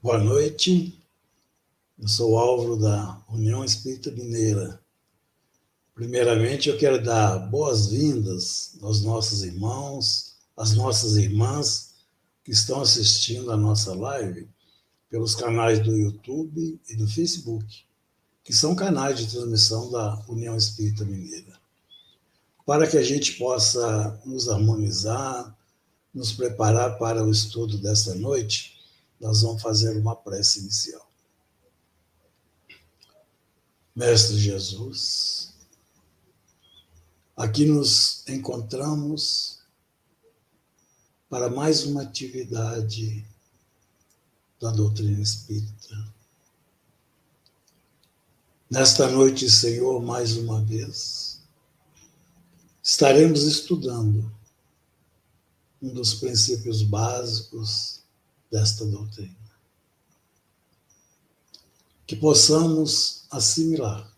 Boa noite, eu sou o Álvaro da União Espírita Mineira. Primeiramente, eu quero dar boas-vindas aos nossos irmãos, às nossas irmãs que estão assistindo a nossa live pelos canais do YouTube e do Facebook, que são canais de transmissão da União Espírita Mineira. Para que a gente possa nos harmonizar, nos preparar para o estudo desta noite, nós vamos fazer uma prece inicial. Mestre Jesus, aqui nos encontramos para mais uma atividade da doutrina espírita. Nesta noite, Senhor, mais uma vez, estaremos estudando um dos princípios básicos desta doutrina. Que possamos assimilar,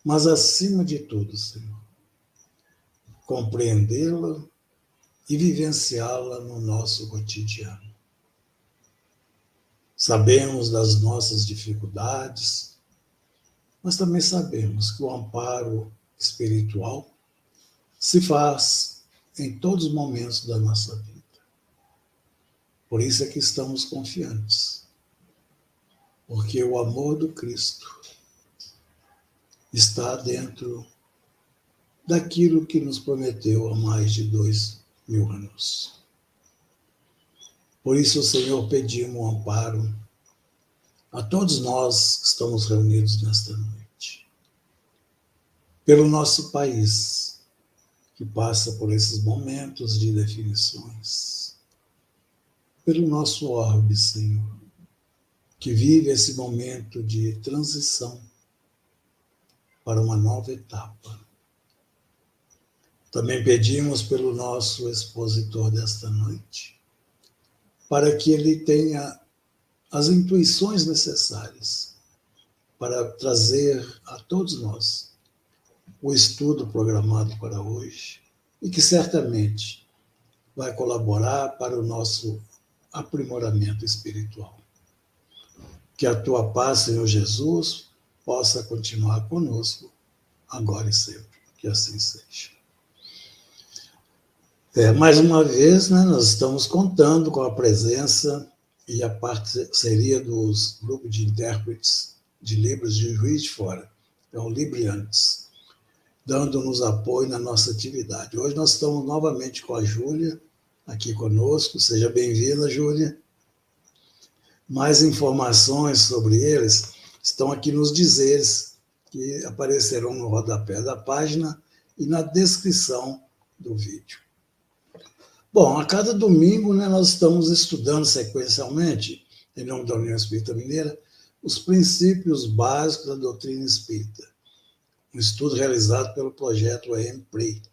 mas acima de tudo, Senhor, compreendê-la e vivenciá-la no nosso cotidiano. Sabemos das nossas dificuldades, mas também sabemos que o amparo espiritual se faz em todos os momentos da nossa vida. Por isso é que estamos confiantes, porque o amor do Cristo está dentro daquilo que nos prometeu há mais de 2000 anos. Por isso, Senhor, pedimos um amparo a todos nós que estamos reunidos nesta noite. Pelo nosso país, que passa por esses momentos de definições. Pelo nosso orbe, Senhor, que vive esse momento de transição para uma nova etapa. Também pedimos pelo nosso expositor desta noite, para que ele tenha as intuições necessárias para trazer a todos nós o estudo programado para hoje e que certamente vai colaborar para o nosso aprimoramento espiritual. Que a tua paz, Senhor Jesus, possa continuar conosco, agora e sempre. Que assim seja. Mais uma vez, nós estamos contando com a presença e a parceria dos grupos de intérpretes de livros de Juiz de Fora, o Libriantes, dando-nos apoio na nossa atividade. Hoje nós estamos novamente com a Júlia, aqui conosco. Seja bem-vinda, Júlia. Mais informações sobre eles estão aqui nos dizeres que aparecerão no rodapé da página e na descrição do vídeo. Bom, a cada domingo, nós estamos estudando sequencialmente, em nome da União Espírita Mineira, os princípios básicos da doutrina espírita. Um estudo realizado pelo projeto EMPREI,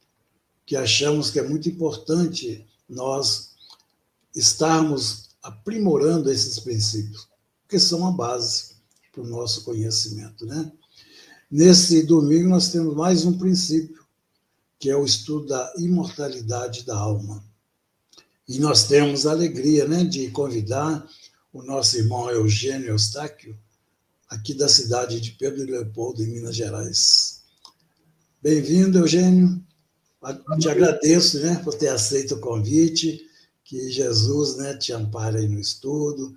que achamos que é muito importante nós estarmos aprimorando esses princípios, porque são a base para o nosso conhecimento, né? Nesse domingo nós temos mais um princípio, que é o estudo da imortalidade da alma. E nós temos a alegria, de convidar o nosso irmão Eugênio Eustáquio, aqui da cidade de Pedro Leopoldo, em Minas Gerais. Bem-vindo, Eugênio. Te agradeço, por ter aceito o convite. Que Jesus, te ampare aí no estudo,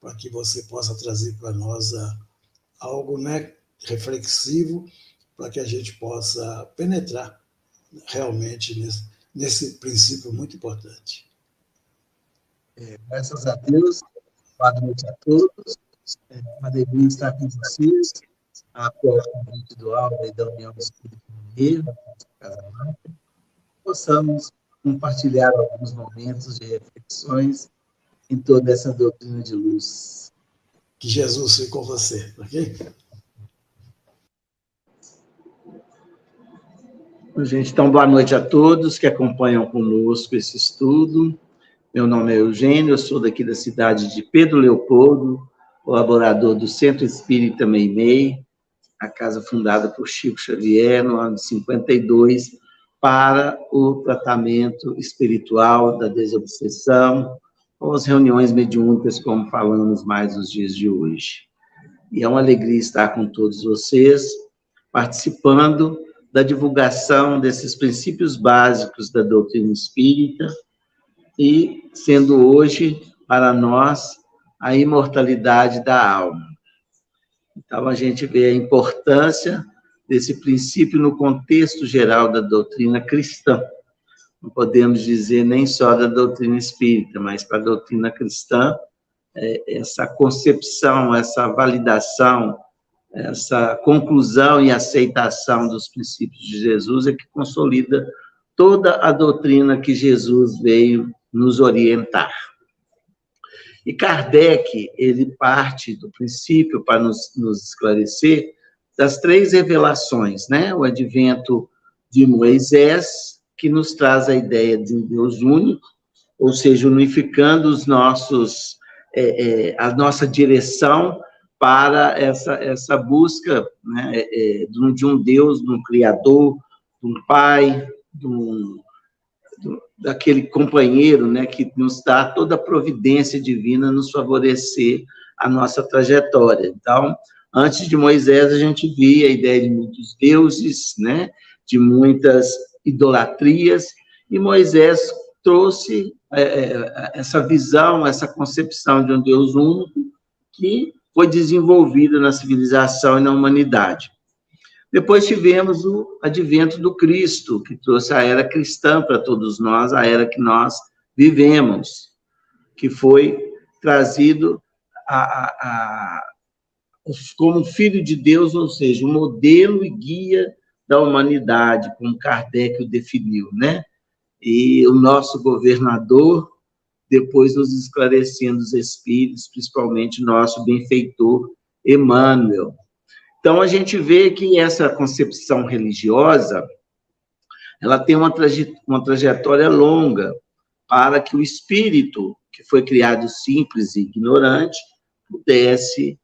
para que você possa trazer para nós algo, reflexivo, para que a gente possa penetrar realmente nesse princípio muito importante. Graças a Deus, boa noite a todos. Uma alegria estar com vocês, após o convite do Álvaro e da União Espírita Mineira, possamos compartilhar alguns momentos de reflexões em toda essa doutrina de luz. Que Jesus fique com você, ok? Gente, então, boa noite a todos que acompanham conosco esse estudo. Meu nome é Eugênio, eu sou daqui da cidade de Pedro Leopoldo, colaborador do Centro Espírita Meimei, a casa fundada por Chico Xavier no ano de 52, para o tratamento espiritual da desobsessão, ou as reuniões mediúnicas, como falamos mais nos dias de hoje. E é uma alegria estar com todos vocês, participando da divulgação desses princípios básicos da doutrina espírita, e sendo hoje, para nós, a imortalidade da alma. Então, a gente vê a importância desse princípio no contexto geral da doutrina cristã. Não podemos dizer nem só da doutrina espírita, mas para a doutrina cristã, essa concepção, essa validação, essa conclusão e aceitação dos princípios de Jesus é que consolida toda a doutrina que Jesus veio nos orientar. E Kardec, ele parte do princípio, para nos esclarecer, das 3 revelações, né? O advento de Moisés, que nos traz a ideia de um Deus único, ou seja, unificando os nossos, a nossa direção para essa busca, né, de um Deus, de um Criador, de um Pai, daquele companheiro, né, que nos dá toda a providência divina, nos favorecer a nossa trajetória. Então, antes de Moisés, a gente via a ideia de muitos deuses, né, de muitas idolatrias, e Moisés trouxe essa visão, essa concepção de um Deus único, que foi desenvolvida na civilização e na humanidade. Depois tivemos o advento do Cristo, que trouxe a era cristã para todos nós, a era que nós vivemos, que foi trazido como Filho de Deus, ou seja, um modelo e guia da humanidade, como Kardec o definiu, né? E o nosso governador, depois nos esclarecendo os espíritos, principalmente o nosso benfeitor Emmanuel. Então, a gente vê que essa concepção religiosa, ela tem uma trajetória longa para que o espírito, que foi criado simples e ignorante, pudesse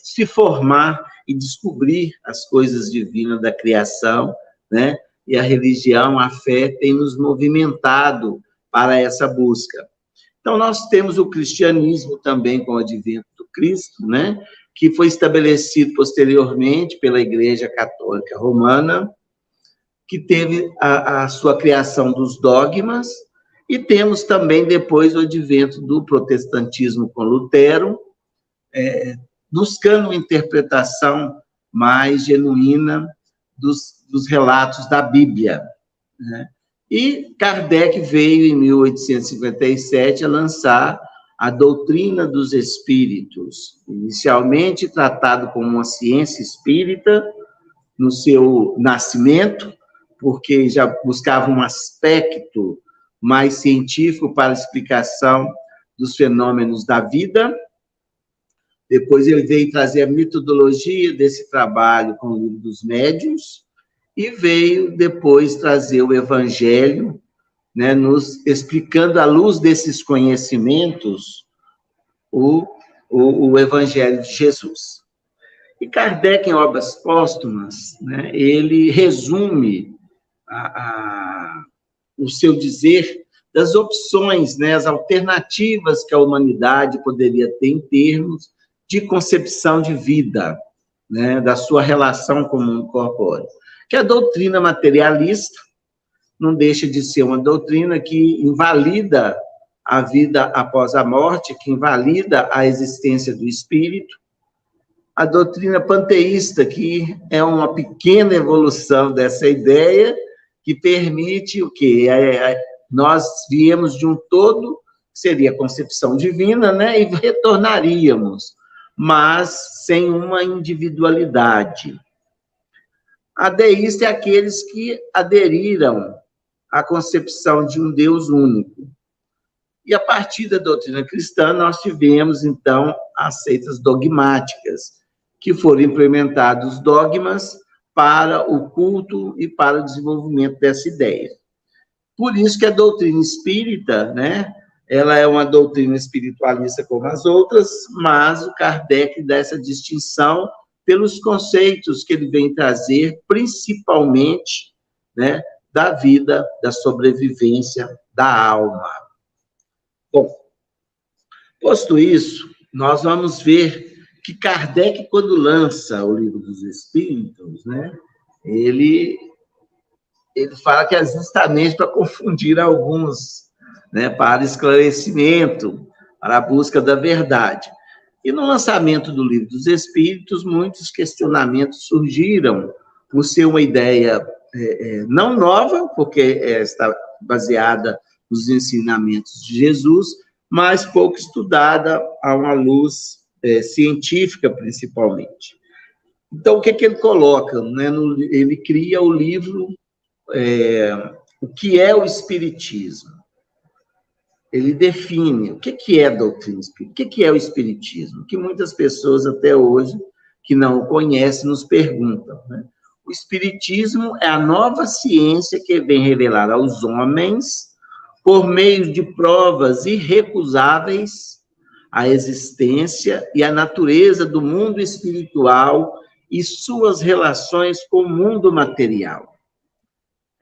se formar e descobrir as coisas divinas da criação, né? E a religião, a fé, tem nos movimentado para essa busca. Então, nós temos o cristianismo também com o advento do Cristo, né? Que foi estabelecido posteriormente pela Igreja Católica Romana, que teve a sua criação dos dogmas, e temos também depois o advento do protestantismo com Lutero, buscando uma interpretação mais genuína dos relatos da Bíblia, né? E Kardec veio, em 1857, a lançar a doutrina dos espíritos, inicialmente tratado como uma ciência espírita, no seu nascimento, porque já buscava um aspecto mais científico para a explicação dos fenômenos da vida. Depois ele veio trazer a metodologia desse trabalho com o Livro dos Médiuns, e veio depois trazer o Evangelho, né, nos explicando, à luz desses conhecimentos, o Evangelho de Jesus. E Kardec, em Obras Póstumas, né, ele resume o seu dizer das opções, né, as alternativas que a humanidade poderia ter em termos de concepção de vida, né, da sua relação com o mundo corpóreo. Que a doutrina materialista não deixa de ser uma doutrina que invalida a vida após a morte, que invalida a existência do espírito. A doutrina panteísta, que é uma pequena evolução dessa ideia, que permite o quê? Nós viemos de um todo, que seria a concepção divina, né? E retornaríamos, mas sem uma individualidade. A deísta é aqueles que aderiram à concepção de um Deus único. E a partir da doutrina cristã, nós tivemos, então, as seitas dogmáticas, que foram implementados dogmas para o culto e para o desenvolvimento dessa ideia. Por isso que a doutrina espírita, né, ela é uma doutrina espiritualista como as outras, mas o Kardec dá essa distinção pelos conceitos que ele vem trazer, principalmente, né, da vida, da sobrevivência da alma. Bom, posto isso, nós vamos ver que Kardec, quando lança o Livro dos Espíritos, né, ele fala que é justamente para confundir alguns, né, para esclarecimento, para a busca da verdade. E no lançamento do Livro dos Espíritos, muitos questionamentos surgiram, por ser uma ideia não nova, porque está baseada nos ensinamentos de Jesus, mas pouco estudada a uma luz científica, principalmente. Então, o que ele coloca? Né? Ele cria o livro O que é o Espiritismo. Ele define o que é a doutrina espírita, o que é o Espiritismo, que muitas pessoas até hoje, que não o conhecem, nos perguntam. Né? O Espiritismo é a nova ciência que vem revelar aos homens, por meio de provas irrecusáveis, a existência e a natureza do mundo espiritual e suas relações com o mundo material.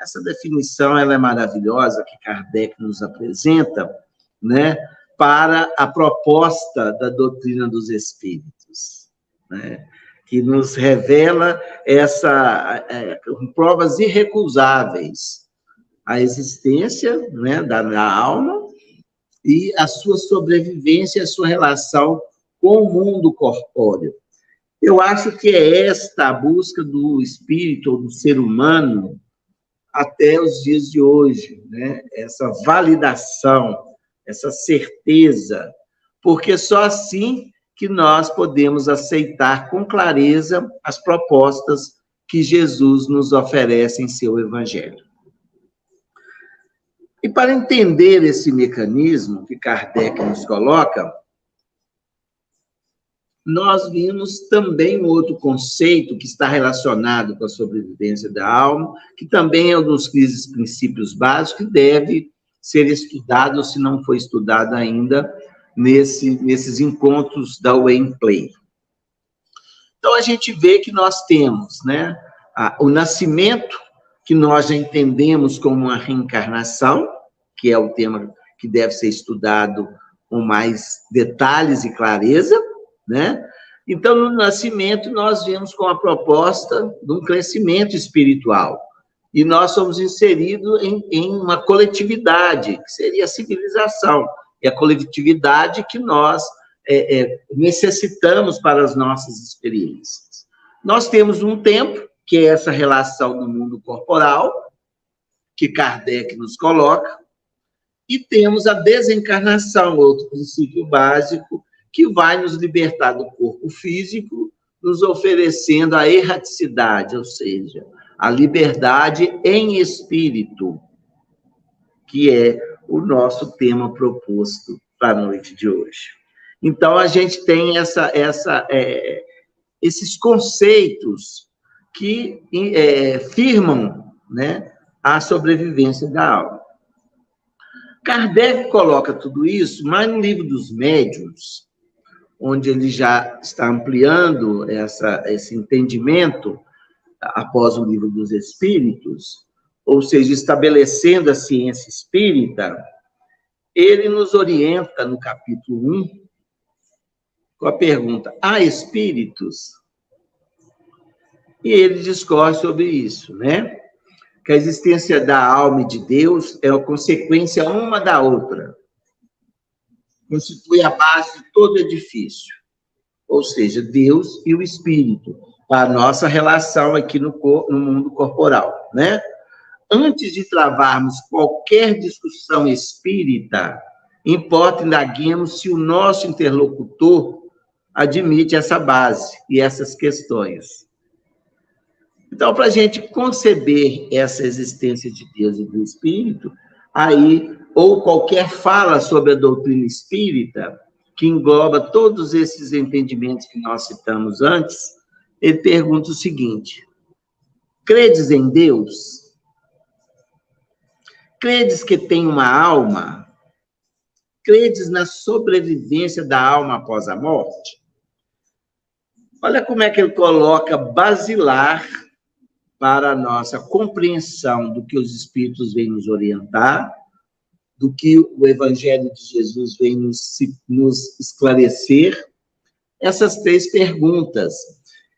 Essa definição ela é maravilhosa, que Kardec nos apresenta, né, para a proposta da doutrina dos espíritos, né, que nos revela com provas irrecusáveis a existência, né, da alma e a sua sobrevivência, a sua relação com o mundo corpóreo. Eu acho que é esta a busca do espírito ou do ser humano até os dias de hoje, né? Essa validação, essa certeza, porque só assim que nós podemos aceitar com clareza as propostas que Jesus nos oferece em seu Evangelho. E para entender esse mecanismo que Kardec nos coloca, nós vimos também um outro conceito que está relacionado com a sobrevivência da alma, que também é um dos princípios básicos, que deve ser estudado, se não foi estudado ainda, nesses encontros da Way Play. Então, a gente vê que nós temos, né, o nascimento, que nós já entendemos como uma reencarnação, que é o tema que deve ser estudado com mais detalhes e clareza, né? Então, no nascimento, nós viemos com a proposta de um crescimento espiritual. E nós somos inseridos em uma coletividade, que seria a civilização. E a coletividade que nós necessitamos para as nossas experiências. Nós temos um tempo, que é essa relação do mundo corporal, que Kardec nos coloca, e temos a desencarnação, outro princípio básico, que vai nos libertar do corpo físico, nos oferecendo a erraticidade, ou seja, a liberdade em espírito, que é o nosso tema proposto para a noite de hoje. Então, a gente tem esses conceitos que firmam, né, a sobrevivência da alma. Kardec coloca tudo isso, mas no Livro dos Médiuns, onde ele já está ampliando esse entendimento após o Livro dos Espíritos, ou seja, estabelecendo a ciência espírita, ele nos orienta no capítulo 1 com a pergunta: há espíritos? E ele discorre sobre isso, né? Que a existência da alma e de Deus é a consequência uma da outra. Constitui a base de todo edifício, ou seja, Deus e o Espírito, para a nossa relação aqui no mundo corporal, né? Antes de travarmos qualquer discussão espírita, importa indaguemos se o nosso interlocutor admite essa base e essas questões. Então, para a gente conceber essa existência de Deus e do Espírito, aí, ou qualquer fala sobre a doutrina espírita, que engloba todos esses entendimentos que nós citamos antes, ele pergunta o seguinte: credes em Deus? Credes que tem uma alma? Credes na sobrevivência da alma após a morte? Olha como é que ele coloca basilar para a nossa compreensão do que os espíritos vêm nos orientar, do que o Evangelho de Jesus vem nos esclarecer? Essas 3 perguntas.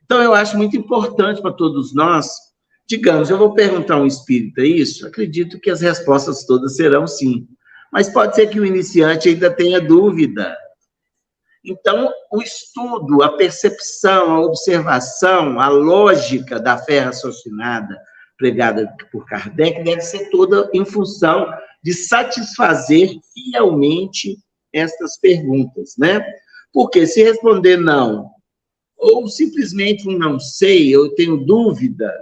Então, eu acho muito importante para todos nós, digamos, eu vou perguntar a um espírita isso, acredito que as respostas todas serão sim, mas pode ser que o iniciante ainda tenha dúvida. Então, o estudo, a percepção, a observação, a lógica da fé raciocinada pregada por Kardec deve ser toda em função de satisfazer fielmente estas perguntas, né? Porque se responder não, ou simplesmente um não sei, eu tenho dúvida,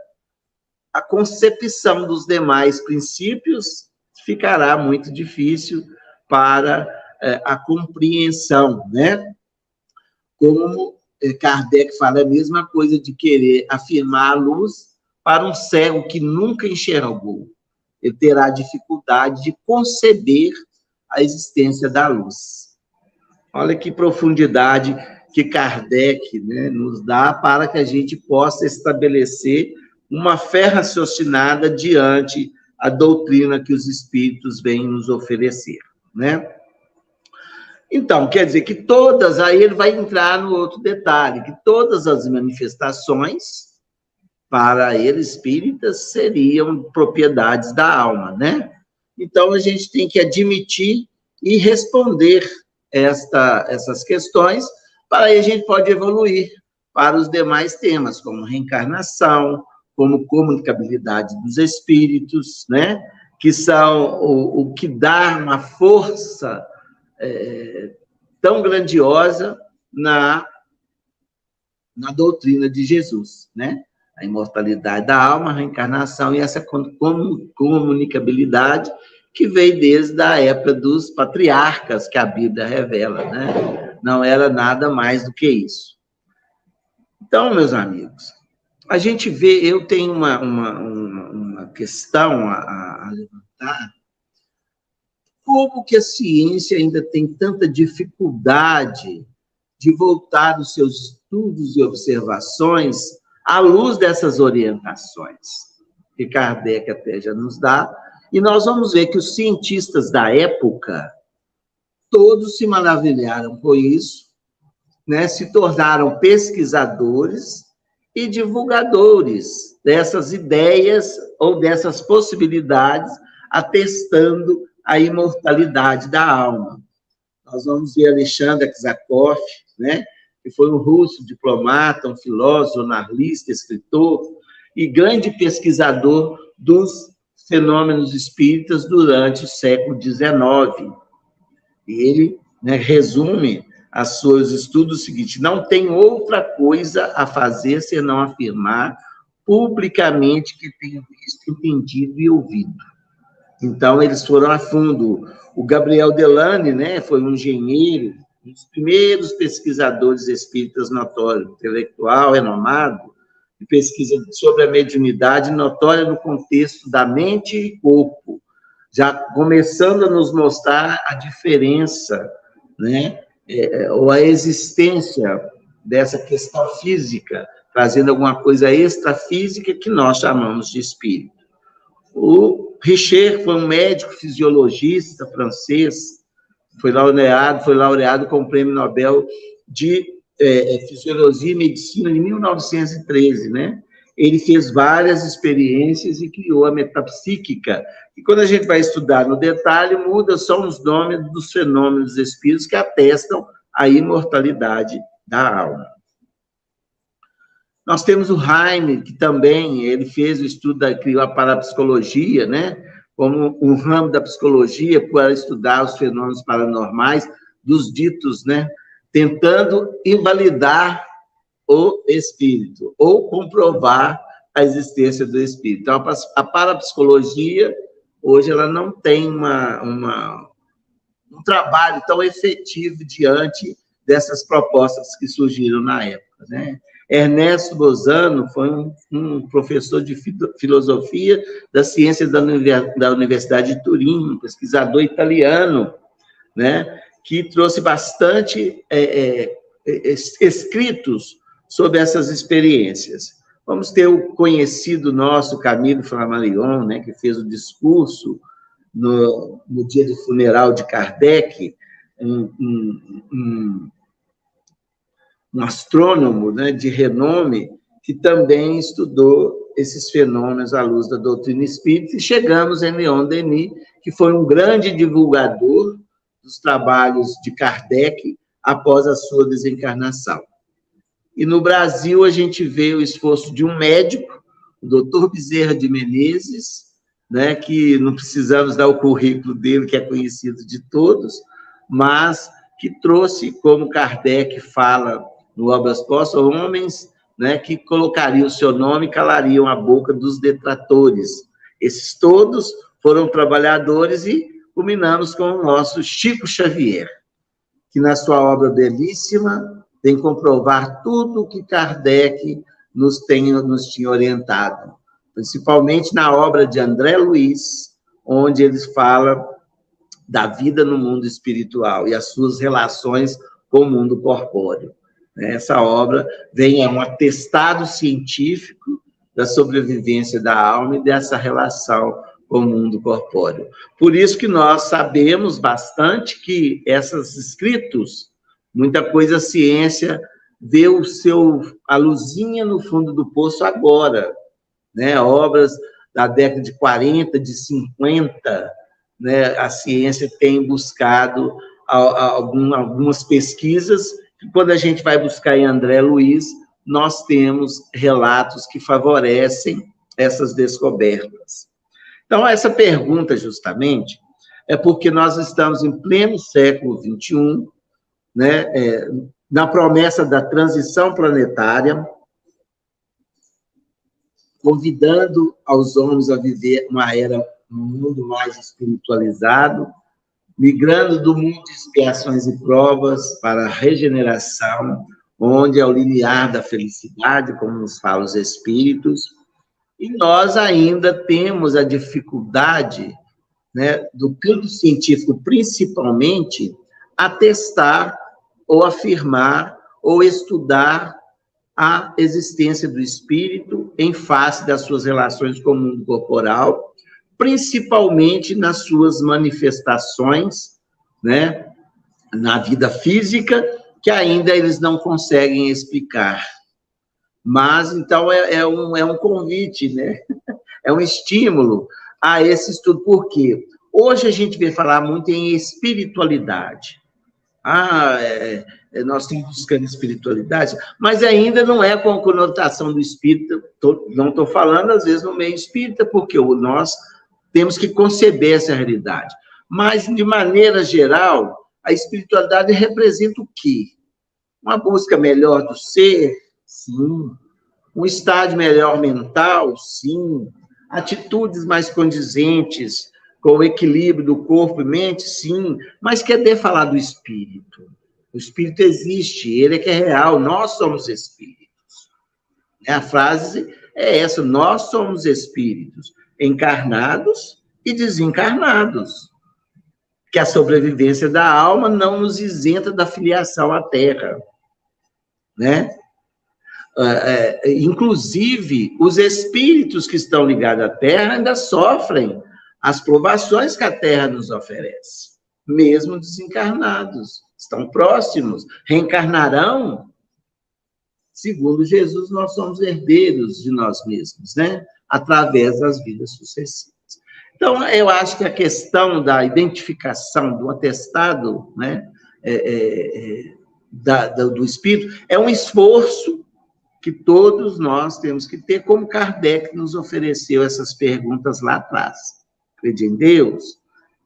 a concepção dos demais princípios ficará muito difícil para a compreensão, né? Como Kardec fala, é a mesma coisa de querer afirmar a luz para um cego que nunca enxergou. Ele terá dificuldade de conceber a existência da luz. Olha que profundidade que Kardec, né, nos dá para que a gente possa estabelecer uma fé raciocinada diante a doutrina que os espíritos vêm nos oferecer, né? Então, quer dizer que todas, aí ele vai entrar no outro detalhe, que todas as manifestações, para ele, espíritas, seriam propriedades da alma, né? Então, a gente tem que admitir e responder essas questões, para aí a gente pode evoluir para os demais temas, como reencarnação, como comunicabilidade dos espíritos, né? Que são o que dá uma força tão grandiosa na doutrina de Jesus, né? A imortalidade da alma, a reencarnação e essa comunicabilidade que veio desde a época dos patriarcas, que a Bíblia revela, né? Não era nada mais do que isso. Então, meus amigos, a gente vê, eu tenho uma questão a levantar. Como que a ciência ainda tem tanta dificuldade de voltar os seus estudos e observações à luz dessas orientações que Kardec até já nos dá, e nós vamos ver que os cientistas da época, todos se maravilharam com isso, né? Se tornaram pesquisadores e divulgadores dessas ideias ou dessas possibilidades, atestando a imortalidade da alma. Nós vamos ver Alexander Kazakov, né, que foi um russo diplomata, um filósofo, jornalista, escritor e grande pesquisador dos fenômenos espíritas durante o século XIX. E ele, né, resume os seus estudos o seguinte: não tem outra coisa a fazer senão afirmar publicamente que tenho visto, entendido e ouvido. Então, eles foram a fundo. O Gabriel Delane, né, foi um engenheiro, um dos primeiros pesquisadores espíritas notórios, intelectual, renomado, de pesquisa sobre a mediunidade notória no contexto da mente e corpo, já começando a nos mostrar a diferença, né, ou a existência dessa questão física, trazendo alguma coisa extrafísica que nós chamamos de espírito. O Richer foi um médico fisiologista francês, foi laureado com o Prêmio Nobel de Fisiologia e Medicina em 1913, né? Ele fez várias experiências e criou a metapsíquica. E quando a gente vai estudar no detalhe, muda só os nomes dos fenômenos dos espíritos que atestam a imortalidade da alma. Nós temos o Heine, que também ele fez o estudo, criou a parapsicologia, né? Como um ramo da psicologia para estudar os fenômenos paranormais dos ditos, né? Tentando invalidar o espírito ou comprovar a existência do espírito. Então, a parapsicologia, hoje, ela não tem um trabalho tão efetivo diante dessas propostas que surgiram na época, né? Ernesto Bozano foi um professor de filosofia da ciência da Universidade de Turim, um pesquisador italiano, né, que trouxe bastante escritos sobre essas experiências. Vamos ter o conhecido nosso Camilo Flammarion, né, que fez o discurso no dia do funeral de Kardec, um astrônomo, né, de renome, que também estudou esses fenômenos à luz da doutrina espírita, e chegamos em Leon Denis, que foi um grande divulgador dos trabalhos de Kardec após a sua desencarnação. E no Brasil a gente vê o esforço de um médico, o doutor Bezerra de Menezes, né, que não precisamos dar o currículo dele, que é conhecido de todos, mas que trouxe, como Kardec fala no Obras Postas, homens, né, que colocariam o seu nome e calariam a boca dos detratores. Esses todos foram trabalhadores e culminamos com o nosso Chico Xavier, que na sua obra belíssima vem comprovar tudo o que Kardec nos tinha orientado, principalmente na obra de André Luiz, onde ele fala da vida no mundo espiritual e as suas relações com o mundo corpóreo. Essa obra é um atestado científico da sobrevivência da alma e dessa relação com o mundo corpóreo. Por isso que nós sabemos bastante que esses escritos, muita coisa a ciência vê a luzinha no fundo do poço agora, né? Obras da década de 40, de 50, né? A ciência tem buscado algumas pesquisas, e quando a gente vai buscar em André Luiz, nós temos relatos que favorecem essas descobertas. Então, essa pergunta, justamente, é porque nós estamos em pleno século XXI, né, na promessa da transição planetária, convidando aos homens a viver uma era, um mundo mais espiritualizado, migrando do mundo de expiações e provas para a regeneração, onde é o linear da felicidade, como nos falam os espíritos, e nós ainda temos a dificuldade, né, do campo científico, principalmente, atestar ou afirmar ou estudar a existência do espírito em face das suas relações com o mundo corporal, principalmente nas suas manifestações, né, na vida física, que ainda eles não conseguem explicar. Mas, então, é um convite, né? É um estímulo a esse estudo. Por quê? Hoje a gente vem falar muito em espiritualidade. Nós estamos buscando espiritualidade, mas ainda não é com a conotação do espírita. Não estou falando, às vezes, no meio espírita, porque nós temos que conceber essa realidade. Mas, de maneira geral, a espiritualidade representa o quê? Uma busca melhor do ser? Sim. Um estágio melhor mental? Sim. Atitudes mais condizentes com o equilíbrio do corpo e mente? Sim. Mas quer falar do espírito? O espírito existe, ele é que é real, nós somos espíritos. A frase é essa, nós somos espíritos, encarnados e desencarnados. Que a sobrevivência da alma não nos isenta da filiação à Terra, né? Inclusive, os espíritos que estão ligados à Terra ainda sofrem as provações que a Terra nos oferece, mesmo desencarnados, estão próximos, reencarnarão. Segundo Jesus, nós somos herdeiros de nós mesmos, né? Através das vidas sucessivas. Então, eu acho que a questão da identificação do atestado, né, do espírito, é um esforço que todos nós temos que ter, como Kardec nos ofereceu essas perguntas lá atrás. Acredita em Deus?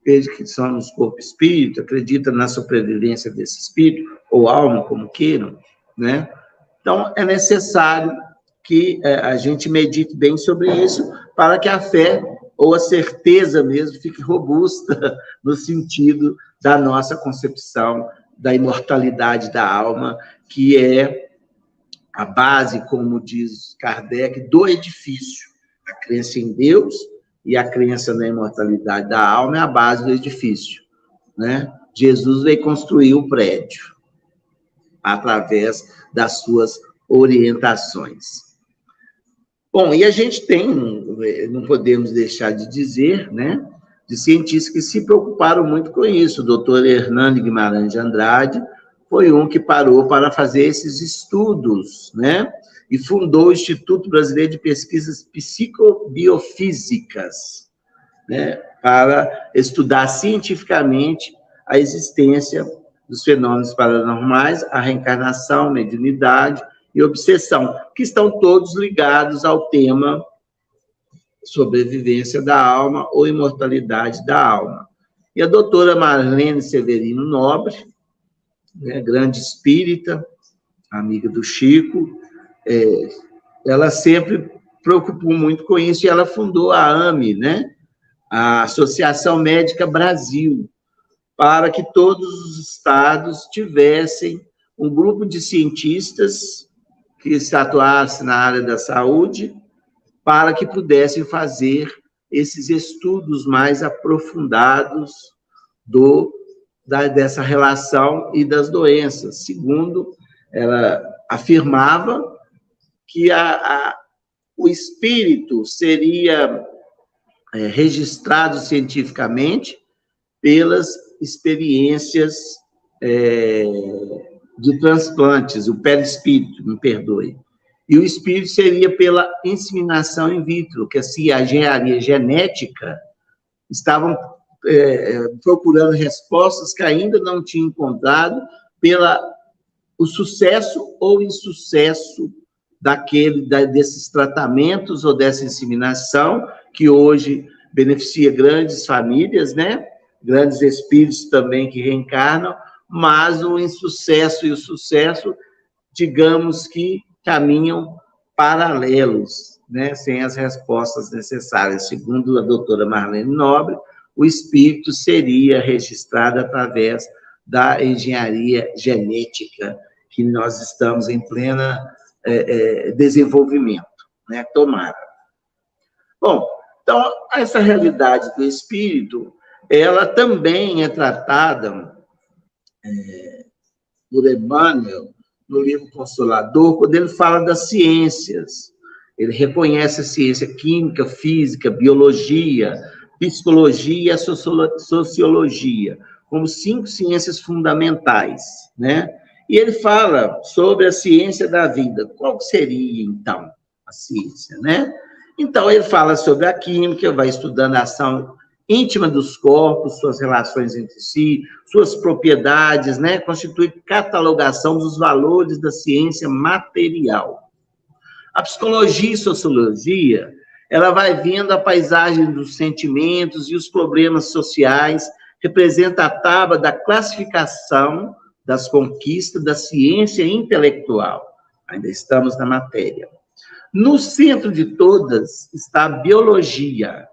Acredita que somos corpo espírito? Acredita na sobrevivência desse espírito? Ou alma, como queiram, né? Então, é necessário que a gente medite bem sobre isso, para que a fé, ou a certeza mesmo, fique robusta no sentido da nossa concepção da imortalidade da alma, que é a base, como diz Kardec, do edifício. A crença em Deus e a crença na imortalidade da alma é a base do edifício, né? Jesus veio construir o prédio através das suas orientações. Bom, e a gente tem, não podemos deixar de dizer, né, de cientistas que se preocuparam muito com isso. O doutor Hernani Guimarães de Andrade foi um que parou para fazer esses estudos, né? E fundou o Instituto Brasileiro de Pesquisas Psicobiofísicas, né? Para estudar cientificamente a existência dos fenômenos paranormais, a reencarnação, mediunidade e obsessão, que estão todos ligados ao tema sobrevivência da alma ou imortalidade da alma. E a doutora Marlene Severino Nobre, né, grande espírita, amiga do Chico, ela sempre preocupou muito com isso e ela fundou a AME, né, a Associação Médica Brasil, para que todos os estados tivessem um grupo de cientistas que se atuassem na área da saúde, para que pudessem fazer esses estudos mais aprofundados dessa relação e das doenças. Segundo, ela afirmava que o espírito seria registrado cientificamente pelas experiências de transplantes, o perispírito, me perdoe. E o espírito seria pela inseminação in vitro, que assim, a engenharia genética estavam procurando respostas que ainda não tinham encontrado o sucesso ou insucesso desses tratamentos ou dessa inseminação, que hoje beneficia grandes famílias, né? Grandes espíritos também que reencarnam, mas o insucesso e o sucesso, digamos que caminham paralelos, né, sem as respostas necessárias. Segundo a doutora Marlene Nobre, o espírito seria registrado através da engenharia genética, que nós estamos em plena desenvolvimento, né, tomara. Bom, então, essa realidade do espírito, ela também é tratada por Emmanuel, no livro Consolador, quando ele fala das ciências. Ele reconhece a ciência química, física, biologia, psicologia e a sociologia como 5 ciências fundamentais, né? E ele fala sobre a ciência da vida. Qual seria, então, a ciência, né? Então, ele fala sobre a química, vai estudando a ação íntima dos corpos, suas relações entre si, suas propriedades, né? Constitui catalogação dos valores da ciência material. A psicologia e sociologia, ela vai vendo a paisagem dos sentimentos e os problemas sociais, representa a tábua da classificação das conquistas da ciência intelectual. Ainda estamos na matéria. No centro de todas está a biologia,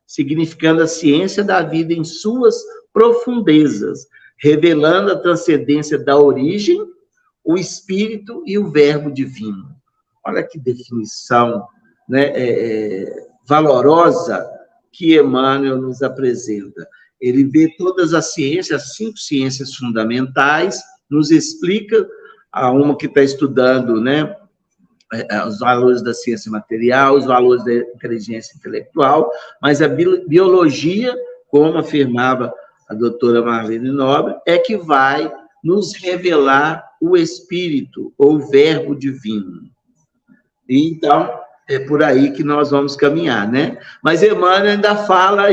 significando a ciência da vida em suas profundezas, revelando a transcendência da origem, o espírito e o verbo divino. Olha que definição, né, valorosa que Emmanuel nos apresenta. Ele vê todas as ciências, as 5 ciências fundamentais, nos explica, a uma que está estudando, né, os valores da ciência material, os valores da inteligência intelectual, mas a biologia, como afirmava a doutora Marlene Nobre, é que vai nos revelar o espírito, ou o verbo divino. E, então, é por aí que nós vamos caminhar, né? Mas Emmanuel ainda fala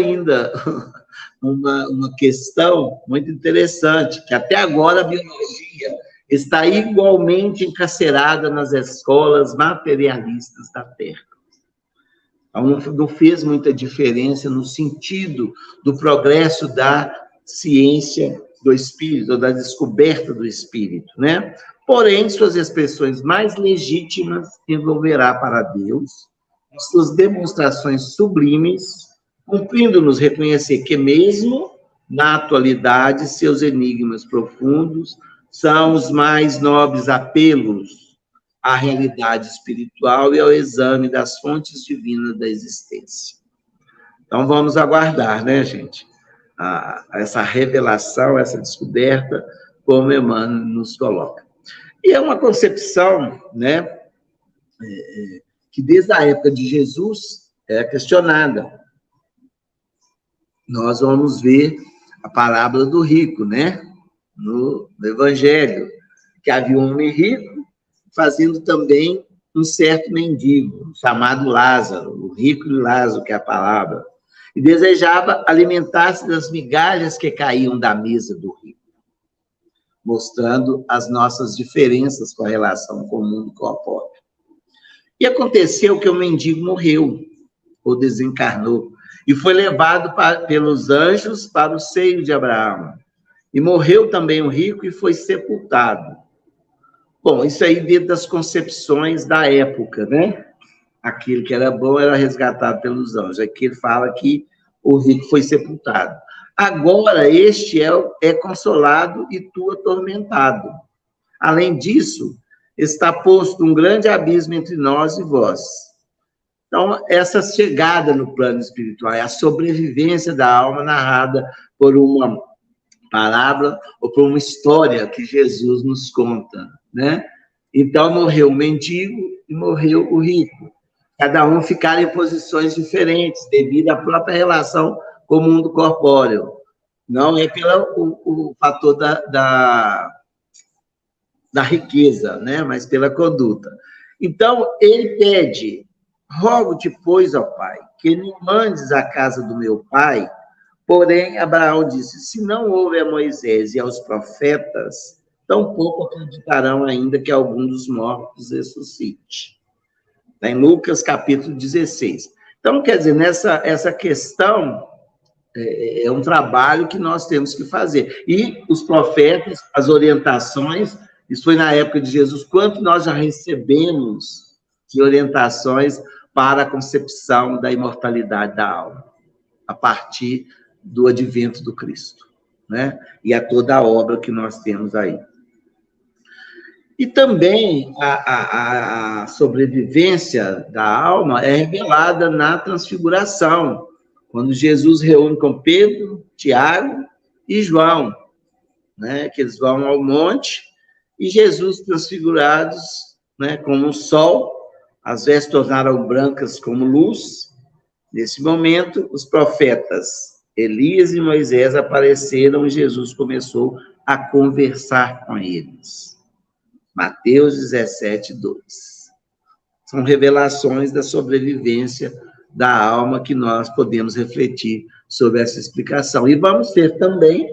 uma questão muito interessante, que até agora a biologia está igualmente encarcerada nas escolas materialistas da Terra. Então, não fez muita diferença no sentido do progresso da ciência do espírito, ou da descoberta do espírito, né? Porém, suas expressões mais legítimas envolverá para Deus, as suas demonstrações sublimes, cumprindo-nos reconhecer que, mesmo na atualidade, seus enigmas profundos são os mais nobres apelos à realidade espiritual e ao exame das fontes divinas da existência. Então, vamos aguardar, né, gente? Essa revelação, essa descoberta, como Emmanuel nos coloca. E é uma concepção, né, que desde a época de Jesus é questionada. nós vamos ver a parábola do rico, né? No Evangelho, que havia um homem rico fazendo também um certo mendigo, chamado Lázaro, o rico e Lázaro, que é a palavra, e desejava alimentar-se das migalhas que caíam da mesa do rico, mostrando as nossas diferenças com a relação com o mundo corpóreo. E aconteceu que o mendigo morreu, ou desencarnou, e foi levado pelos anjos para o seio de Abraão. E morreu também o rico e foi sepultado. Bom, isso aí dentro das concepções da época, né? Aquilo que era bom era resgatado pelos anjos. Aqui ele fala que o rico foi sepultado. Agora, este é consolado e tu atormentado. Além disso, está posto um grande abismo entre nós e vós. Então, essa chegada no plano espiritual é a sobrevivência da alma narrada por uma parábola ou por uma história que Jesus nos conta, né? Então, morreu o mendigo e morreu o rico. Cada um ficaram em posições diferentes devido à própria relação com o mundo corpóreo. Não é pelo fator da riqueza, né? Mas pela conduta. Então, ele pede: rogo-te, pois, ó Pai, que me mandes à casa do meu pai. Porém, Abraão disse: se não houve a Moisés e aos profetas, tampouco acreditarão ainda que algum dos mortos ressuscite. Está em Lucas, capítulo 16. Então, quer dizer, essa questão é um trabalho que nós temos que fazer. E os profetas, as orientações, isso foi na época de Jesus, quanto nós já recebemos de orientações para a concepção da imortalidade da alma, a partir do advento do Cristo, né? E a toda a obra que nós temos aí. E também a sobrevivência da alma é revelada na transfiguração, quando Jesus reúne com Pedro, Tiago e João, né? Que eles vão ao monte, e Jesus transfigurados, né, como o sol, as vestes tornaram brancas como luz. Nesse momento, os profetas Elias e Moisés apareceram e Jesus começou a conversar com eles. Mateus 17, 2. São revelações da sobrevivência da alma que nós podemos refletir sobre essa explicação. E vamos ter também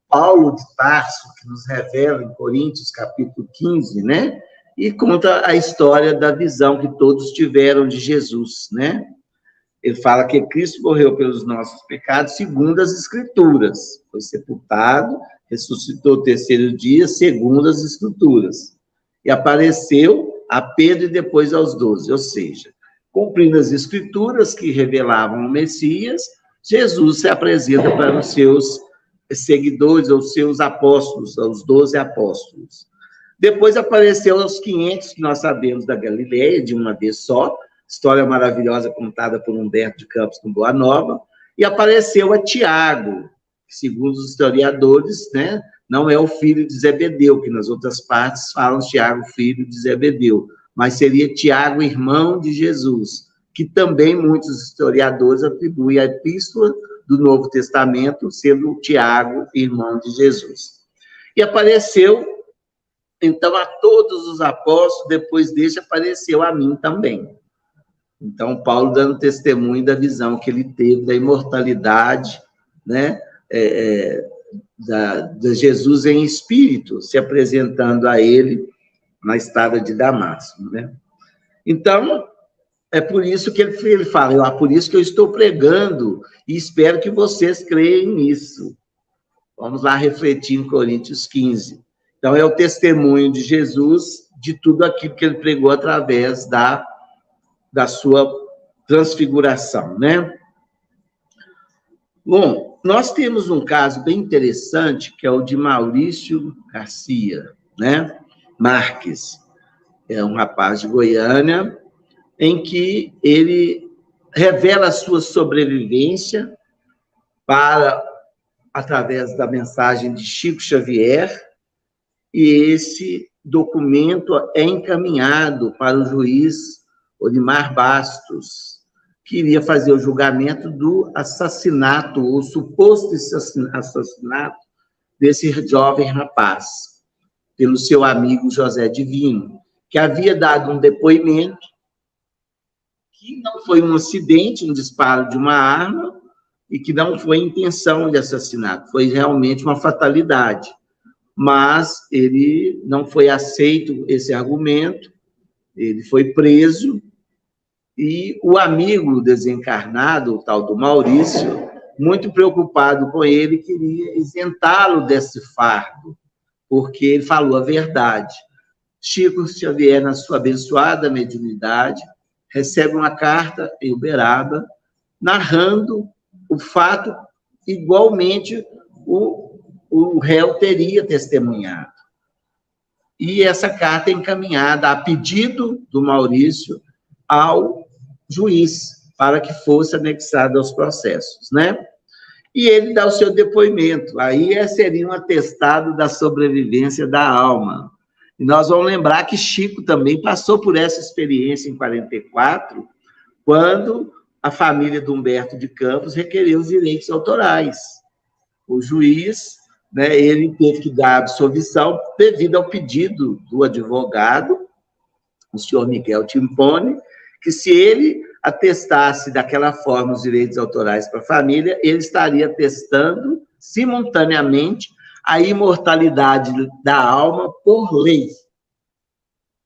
Paulo de Tarso, que nos revela em Coríntios, capítulo 15, né? E conta a história da visão que todos tiveram de Jesus, né? Ele fala que Cristo morreu pelos nossos pecados, segundo as Escrituras. Foi sepultado, ressuscitou o terceiro dia, segundo as Escrituras. E apareceu a Pedro e depois aos 12. Ou seja, cumprindo as Escrituras que revelavam o Messias, Jesus se apresenta para os seus seguidores, aos seus apóstolos, aos 12 apóstolos. Depois apareceu aos 500, que nós sabemos, da Galileia, de uma vez só, história maravilhosa contada por Humberto de Campos no Boa Nova, e apareceu a Tiago, que, segundo os historiadores, né, não é o filho de Zebedeu, que nas outras partes falam Tiago, filho de Zebedeu, mas seria Tiago, irmão de Jesus, que também muitos historiadores atribuem à epístola do Novo Testamento, sendo Tiago, irmão de Jesus. E apareceu, então, a todos os apóstolos, depois deste apareceu a mim também. Então, Paulo dando testemunho da visão que ele teve da imortalidade, né, de Jesus em espírito, se apresentando a ele na estrada de Damasco, né? Então, é por isso que ele fala, por isso que eu estou pregando e espero que vocês creiam nisso. Vamos lá refletir em Coríntios 15. Então, é o testemunho de Jesus de tudo aquilo que ele pregou através da sua transfiguração, né? Bom, nós temos um caso bem interessante, que é o de Maurício Garcia, né? Marques. É um rapaz de Goiânia, em que ele revela a sua sobrevivência através da mensagem de Chico Xavier, e esse documento é encaminhado para o juiz Olimar Bastos, queria fazer o julgamento do assassinato, ou suposto assassinato, desse jovem rapaz, pelo seu amigo José Divino, que havia dado um depoimento que não foi um acidente, um disparo de uma arma, e que não foi intenção de assassinato, foi realmente uma fatalidade. Mas ele não foi aceito esse argumento, ele foi preso, e o amigo desencarnado, o tal do Maurício, muito preocupado com ele, queria isentá-lo desse fardo, porque ele falou a verdade. Chico Xavier, na sua abençoada mediunidade, recebe uma carta em Uberaba, narrando o fato igualmente o réu teria testemunhado. E essa carta é encaminhada a pedido do Maurício ao juiz, para que fosse anexado aos processos, né? E ele dá o seu depoimento. Aí seria um atestado da sobrevivência da alma. E nós vamos lembrar que Chico também passou por essa experiência em 44, quando a família de Humberto de Campos requeriu os direitos autorais. O juiz, né, ele teve que dar absolvição devido ao pedido do advogado, o senhor Miguel Timpone, que se ele atestasse daquela forma os direitos autorais para a família, ele estaria atestando simultaneamente a imortalidade da alma por lei.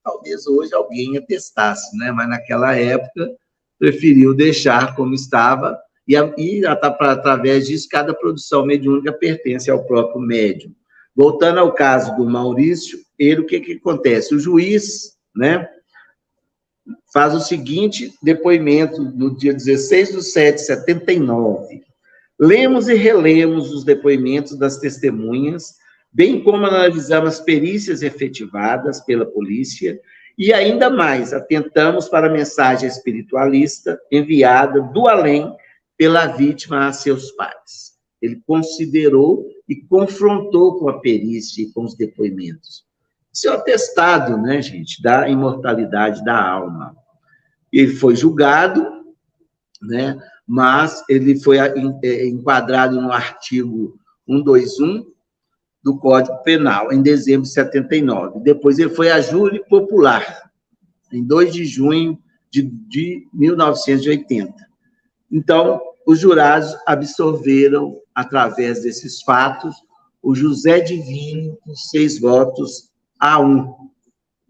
Talvez hoje alguém atestasse, né? Mas naquela época preferiu deixar como estava, e através disso, cada produção mediúnica pertence ao próprio médium. Voltando ao caso do Maurício, o que acontece? O juiz, né, faz o seguinte depoimento no dia 16/7/79. Lemos e relemos os depoimentos das testemunhas, bem como analisamos as perícias efetivadas pela polícia e, ainda mais, atentamos para a mensagem espiritualista enviada do além pela vítima a seus pais. Ele considerou e confrontou com a perícia e com os depoimentos. Isso é o atestado, né, gente, da imortalidade da alma. Ele foi julgado, né, mas ele foi enquadrado no artigo 121 do Código Penal, em dezembro de 79. Depois ele foi a júri popular, em 2 de junho de 1980. Então, os jurados absorveram, através desses fatos, o José Divino com 6 votos a 1,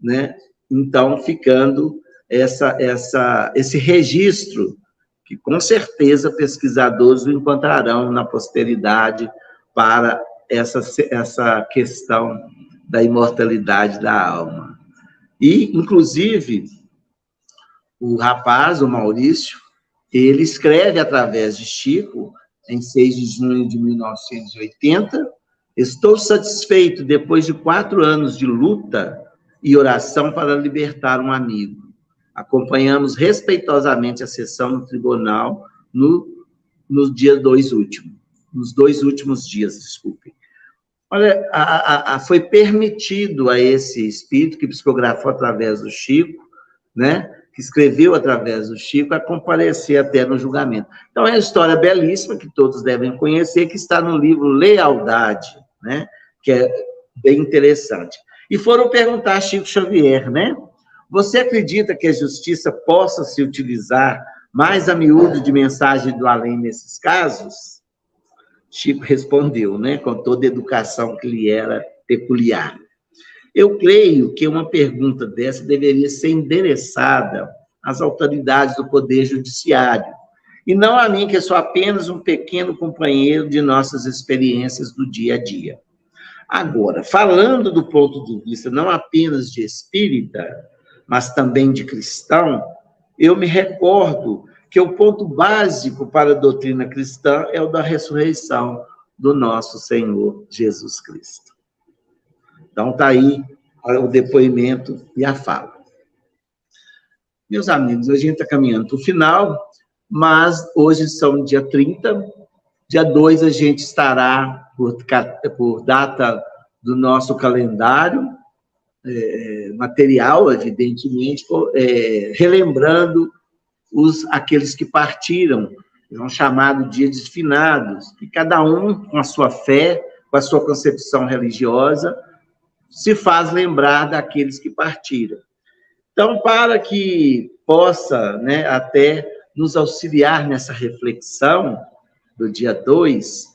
né? Então, ficando esse registro, que com certeza pesquisadores o encontrarão na posteridade para essa questão da imortalidade da alma. E, inclusive, o rapaz, o Maurício, ele escreve através de Chico, em 6 de junho de 1980, estou satisfeito, depois de 4 anos de luta e oração para libertar um amigo. Acompanhamos respeitosamente a sessão no tribunal nos 2 últimos dias, desculpem. Olha, foi permitido a esse espírito que psicografou através do Chico, né, que escreveu através do Chico, a comparecer até no julgamento. Então, é uma história belíssima, que todos devem conhecer, que está no livro Lealdade, né, que é bem interessante. E foram perguntar a Chico Xavier, né, você acredita que a justiça possa se utilizar mais a miúdo de mensagem do além nesses casos? Chico respondeu, né, com toda a educação que lhe era peculiar. Eu creio que uma pergunta dessa deveria ser endereçada às autoridades do Poder Judiciário, e não a mim, que sou apenas um pequeno companheiro de nossas experiências do dia a dia. Agora, falando do ponto de vista não apenas de espírita, mas também de cristão, eu me recordo que o ponto básico para a doutrina cristã é o da ressurreição do nosso Senhor Jesus Cristo. Então, está aí o depoimento e a fala. Meus amigos, a gente está caminhando para o final, mas hoje são dia 30, dia 2 a gente estará, por data do nosso calendário, material, evidentemente, relembrando aqueles que partiram, são chamados dias de finados, e cada um, com a sua fé, com a sua concepção religiosa, se faz lembrar daqueles que partiram. Então, para que possa, né, até nos auxiliar nessa reflexão do dia 2,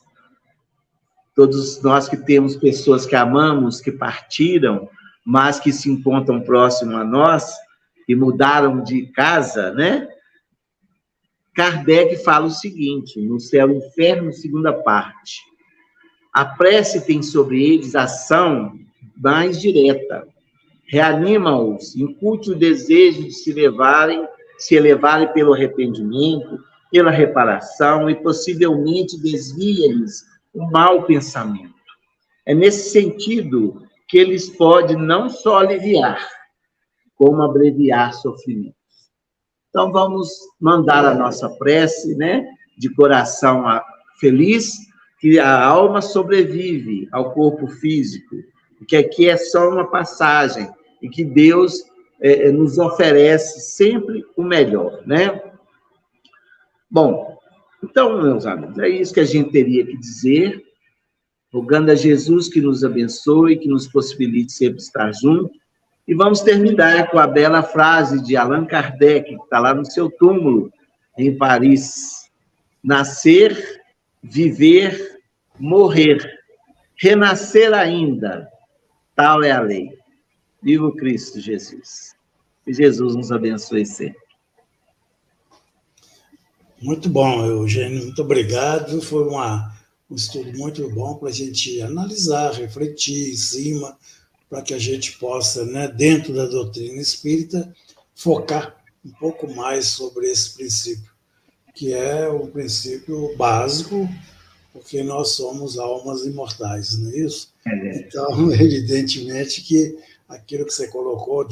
todos nós que temos pessoas que amamos, que partiram, mas que se encontram próximo a nós, e mudaram de casa, né? Kardec fala o seguinte, no Céu e Inferno, segunda parte. A prece tem sobre eles ação mais direta. Reanima-os, incute o desejo de se elevarem pelo arrependimento, pela reparação, e possivelmente desvia-lhes o mau pensamento. É nesse sentido que eles podem não só aliviar, como abreviar sofrimentos. Então, vamos mandar a nossa prece, né, de coração feliz, que a alma sobrevive ao corpo físico, que aqui é só uma passagem, e que Deus nos oferece sempre o melhor, né? Bom, então, meus amigos, é isso que a gente teria que dizer, rogando a Jesus que nos abençoe, que nos possibilite sempre estar junto. E vamos terminar com a bela frase de Allan Kardec, que está lá no seu túmulo, em Paris. Nascer, viver, morrer, renascer ainda, tal é a lei. Viva o Cristo Jesus. Que Jesus nos abençoe sempre. Muito bom, Eugênio, muito obrigado. Foi um estudo muito bom para a gente analisar, refletir em cima, para que a gente possa, né, dentro da doutrina espírita, focar um pouco mais sobre esse princípio, que é um princípio básico, porque nós somos almas imortais, não é isso? Então, evidentemente que aquilo que você colocou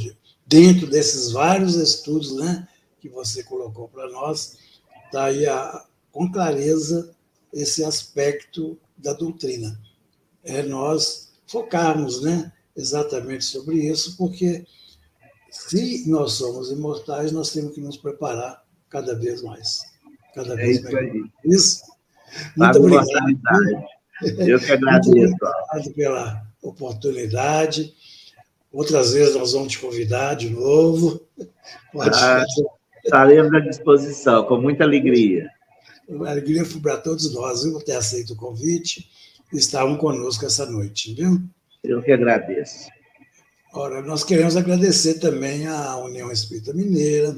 dentro desses vários estudos, né, que você colocou para nós, está aí com clareza esse aspecto da doutrina. É nós focarmos, né, exatamente sobre isso, porque se nós somos imortais, nós temos que nos preparar cada vez mais. Cada vez melhor. Isso. Muito obrigado. Eu que agradeço. Muito obrigado pela oportunidade. Outras vezes nós vamos te convidar de novo. Estaremos à disposição, com muita alegria. A alegria foi para todos nós, viu, por ter aceito o convite e estavam conosco essa noite, viu? Eu que agradeço. Ora, nós queremos agradecer também à União Espírita Mineira,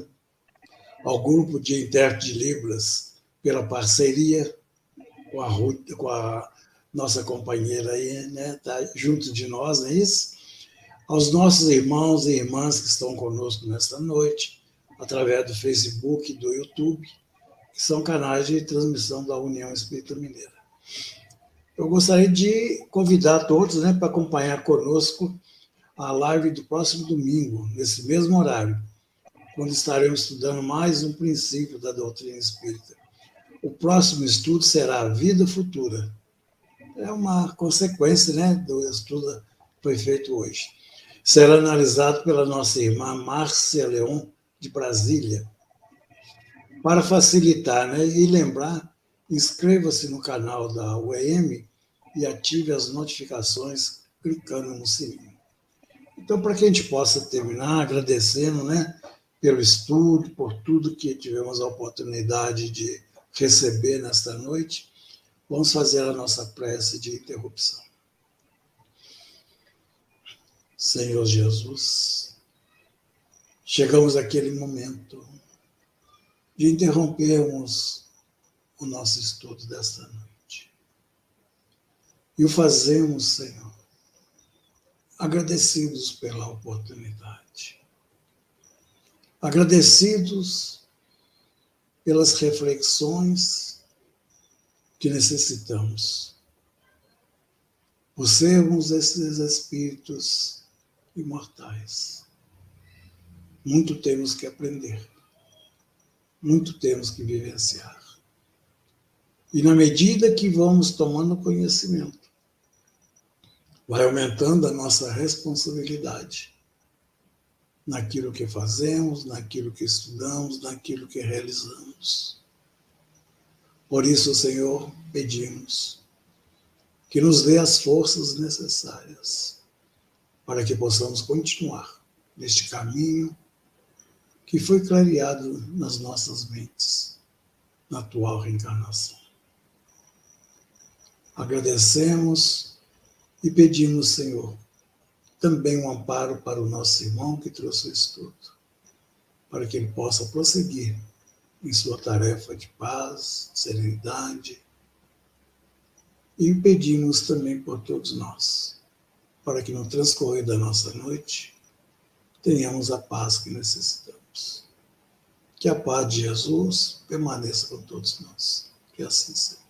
ao Grupo de Intérpretes de Libras, pela parceria com a nossa companheira aí, né, tá junto de nós, não é isso? Aos nossos irmãos e irmãs que estão conosco nesta noite, através do Facebook e do YouTube, que são canais de transmissão da União Espírita Mineira. Eu gostaria de convidar todos, né, para acompanhar conosco a live do próximo domingo, nesse mesmo horário, quando estaremos estudando mais um princípio da doutrina espírita. O próximo estudo será a vida futura. É uma consequência, né, do estudo que foi feito hoje. Será analisado pela nossa irmã Márcia Leon, de Brasília. Para facilitar, né, e lembrar, inscreva-se no canal da UEM e ative as notificações clicando no sininho. Então, para que a gente possa terminar agradecendo, né, pelo estudo, por tudo que tivemos a oportunidade de receber nesta noite, vamos fazer a nossa prece de interrupção. Senhor Jesus, chegamos àquele momento de interrompermos o nosso estudo desta noite. E o fazemos, Senhor, agradecidos pela oportunidade. Agradecidos pelas reflexões que necessitamos. Por sermos esses espíritos imortais. Muito temos que aprender. Muito temos que vivenciar. E na medida que vamos tomando conhecimento, vai aumentando a nossa responsabilidade naquilo que fazemos, naquilo que estudamos, naquilo que realizamos. Por isso, Senhor, pedimos que nos dê as forças necessárias para que possamos continuar neste caminho que foi clareado nas nossas mentes na atual reencarnação. Agradecemos e pedimos, Senhor, também um amparo para o nosso irmão que trouxe o estudo, para que ele possa prosseguir em sua tarefa de paz, serenidade. E pedimos também por todos nós, para que no transcorrer da nossa noite tenhamos a paz que necessitamos. Que a paz de Jesus permaneça com todos nós. Que assim seja.